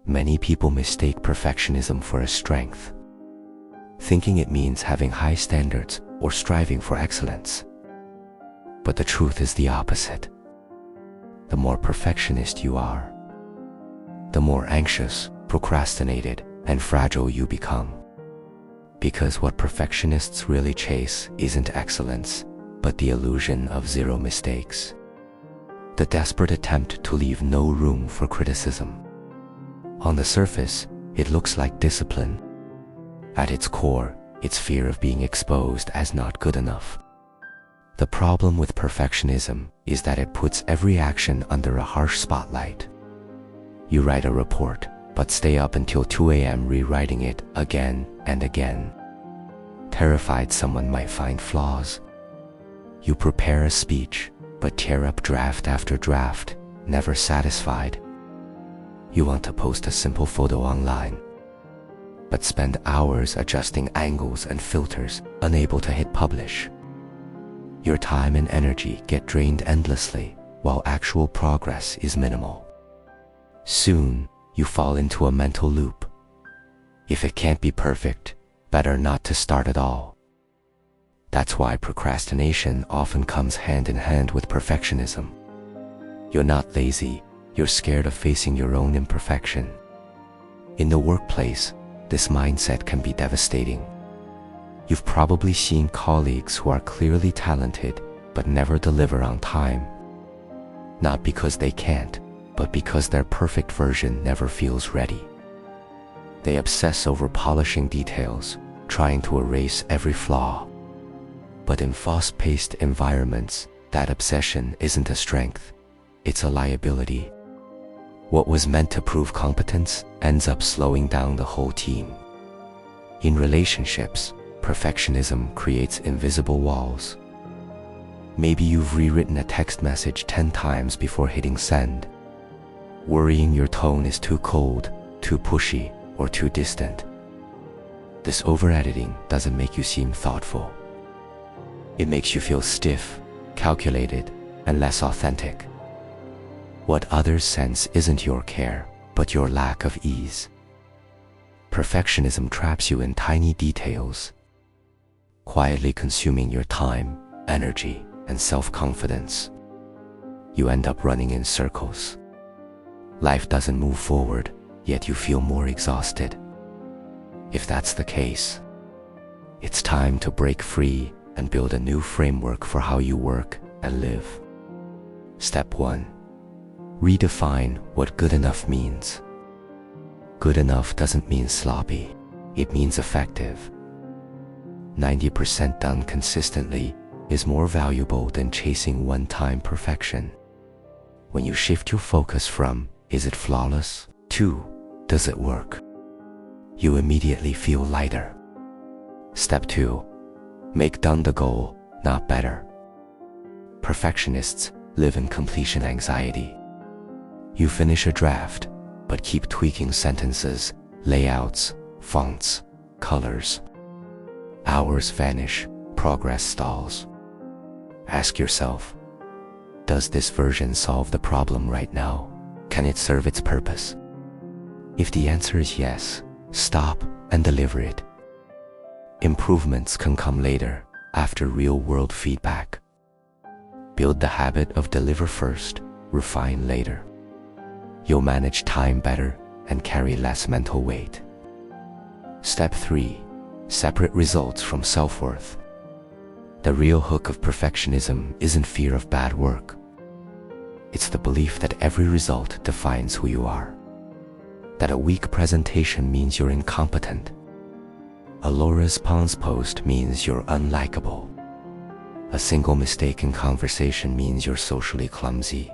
Many people mistake perfectionism for a strength, thinking it means having high standards or striving for excellence. But the truth is the opposite. The more perfectionist you are, the more anxious, procrastinated, and fragile you become. Because what perfectionists really chase isn't excellence, but the illusion of zero mistakes. The desperate attempt to leave no room for criticism. On the surface, it looks like discipline. At its core, it's fear of being exposed as not good enough. The problem with perfectionism is that it puts every action under a harsh spotlight. You write a report, but stay up until 2 a.m. rewriting it again and again, terrified someone might find flaws. You prepare a speech, but tear up draft after draft, never satisfied. You want to post a simple photo online, but spend hours adjusting angles and filters, unable to hit publish. Your time and energy get drained endlessly, while actual progress is minimal. Soon, you fall into a mental loop. If it can't be perfect, better not to start at all. That's why procrastination often comes hand in hand with perfectionism. You're not lazy, you're scared of facing your own imperfection. In the workplace, this mindset can be devastating. You've probably seen colleagues who are clearly talented but never deliver on time. Not because they can't, but because their perfect version never feels ready. They obsess over polishing details, trying to erase every flaw. But in fast-paced environments, that obsession isn't a strength, it's a liability. What was meant to prove competence ends up slowing down the whole team. In relationships, perfectionism creates invisible walls. Maybe you've rewritten a text message 10 times before hitting send, worrying your tone is too cold, too pushy, or too distant. This over-editing doesn't make you seem thoughtful. It makes you feel stiff, calculated, and less authentic. What others sense isn't your care, but your lack of ease. Perfectionism traps you in tiny details, quietly consuming your time, energy, and self-confidence. You end up running in circles. Life doesn't move forward, yet you feel more exhausted. If that's the case, it's time to break free and build a new framework for how you work and live. Step 1. Redefine what good enough means. Good enough doesn't mean sloppy, it means effective. 90% done consistently is more valuable than chasing one-time perfection. When you shift your focus from, is it flawless, to, does it work, you immediately feel lighter. Step 2. Make done the goal, not better. Perfectionists live in completion anxiety. You finish a draft, but keep tweaking sentences, layouts, fonts, colors. Hours vanish, progress stalls. Ask yourself, does this version solve the problem right now? Can it serve its purpose? If the answer is yes, stop and deliver it. Improvements can come later, after real-world feedback. Build the habit of deliver first, refine later. You'll manage time better and carry less mental weight. Step 3. Separate results from self-worth. The real hook of perfectionism isn't fear of bad work. It's the belief that every result defines who you are. That a weak presentation means you're incompetent. A low response post means you're unlikable. A single mistake in conversation means you're socially clumsy.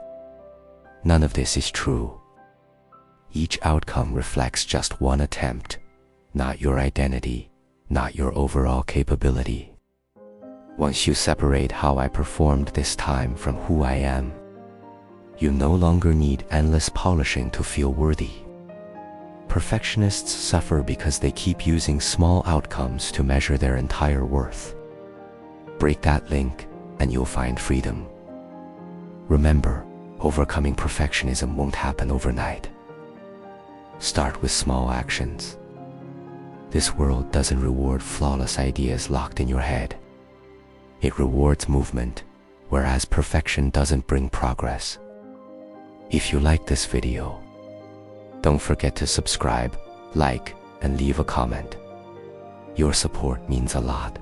None of this is true. Each outcome reflects just one attempt, not your identity, not your overall capability. Once you separate how I performed this time from who I am, you no longer need endless polishing to feel worthy. Perfectionists suffer because they keep using small outcomes to measure their entire worth. Break that link and you'll find freedom. Remember, overcoming perfectionism won't happen overnight. Start with small actions. This world doesn't reward flawless ideas locked in your head. It rewards movement, whereas perfection doesn't bring progress. If you like this video, don't forget to subscribe, like, and leave a comment. Your support means a lot.